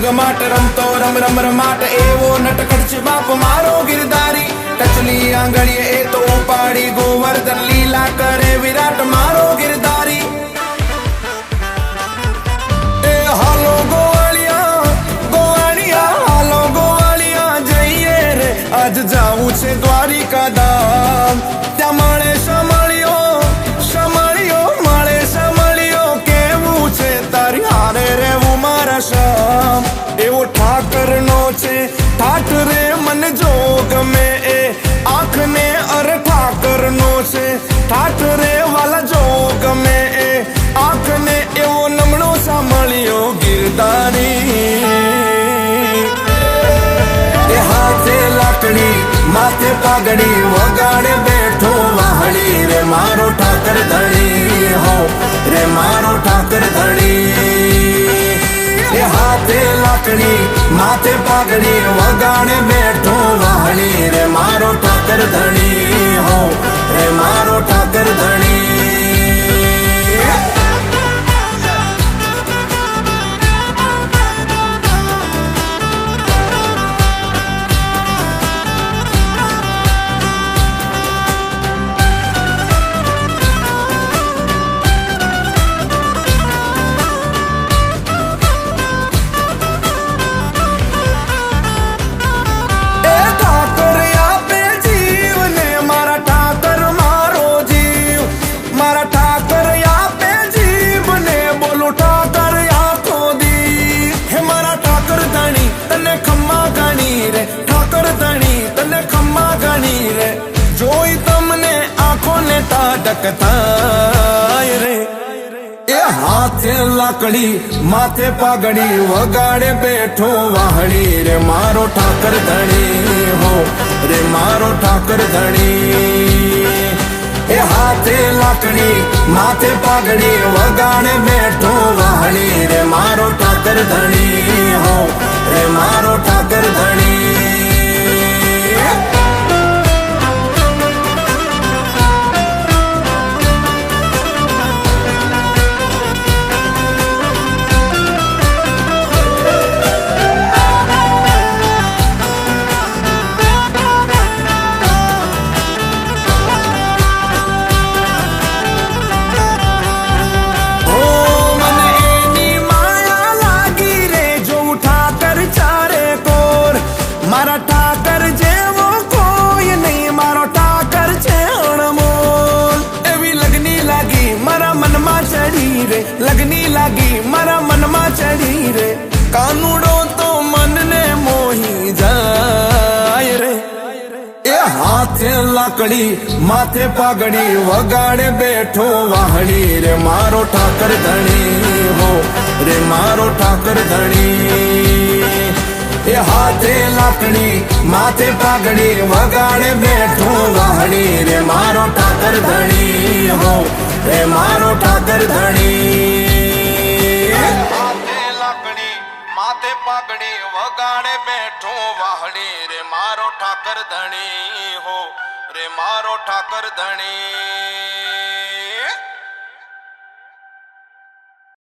ગમાટ રમતો રમ રમ રમાટ એવો નટખટ છે બાપ મારો ગિરધારી ટચલી આંગળીએ એ તો ઉપાડી ગોવર્ધન લીલા કરે વિરાટ મારો ગિરધારી એ હાલો ગોવાળિયા ગોવાળિયા હાલો ગોવાળિયા જઈએ રે આજ જાવું છે દ્વારિકા ધામ ત્યાં મળે સમળ્યો સમળ્યો મળે સમળ્યો કેવું છે તારી હારે રેવું મારા શામ એવો ઠાકરનો છે ઠાઠ રે મને જો ગમે એ આંખને અરે ઠાકરનો છે ઠાઠ રે વાલા જો ગમે એ આંખને એવો નમણો સાંભળ્યો ગિરધારી એ હાથે લાકડી માથે પાઘડી વગાડે બેઠો વાહડી રે મારો ઠાકર ધણી હો રે મારો ઠાકર ધણી એ હાથે લાકડી માથે પાઘડી વગાડે બેઠો વાહડી રે મારો ઠાકર ધણી હો રે મારો ઠાકર ધણી જોઈ તમને આંખોને તાડકતાય રે એ હાથે લાકડી માથે પાઘડી વગાડે બેઠો વાહડી રે મારો ઠાકર ધણી હો રે મારો ઠાકર ધણી એ હાથે લાકડી માથે પાઘડી વગાડે બેઠો વાહડી રે મારો ઠાકર ધણી હો રે મારો ઠાકર ધણી મારા ઠાકર જેવો કોઈ નહીં મારો ઠાકર છે અણમોલ એવી લગની લાગી મારા મનમાં ચડી રે લગની લાગી મારા મનમાં ચડી રે કાનુડો તો મનને મોહી જાય રે એ હાથે લાકડી માથે પાઘડી વગાડે બેઠો વાહડી રે મારો ઠાકર ધણી હો રે મારો ઠાકર ધણી એ હાથે લાકડી માથે પાઘડી વગાડે બેઠો વાહડી રે મારો ઠાકર ધણી હો રે મારો ઠાકર ધણી હાથે લાકડી માથે પાઘડી વગાડે બેઠો વાહડી રે મારો ઠાકર ધણી હો રે મારો ઠાકર ધણી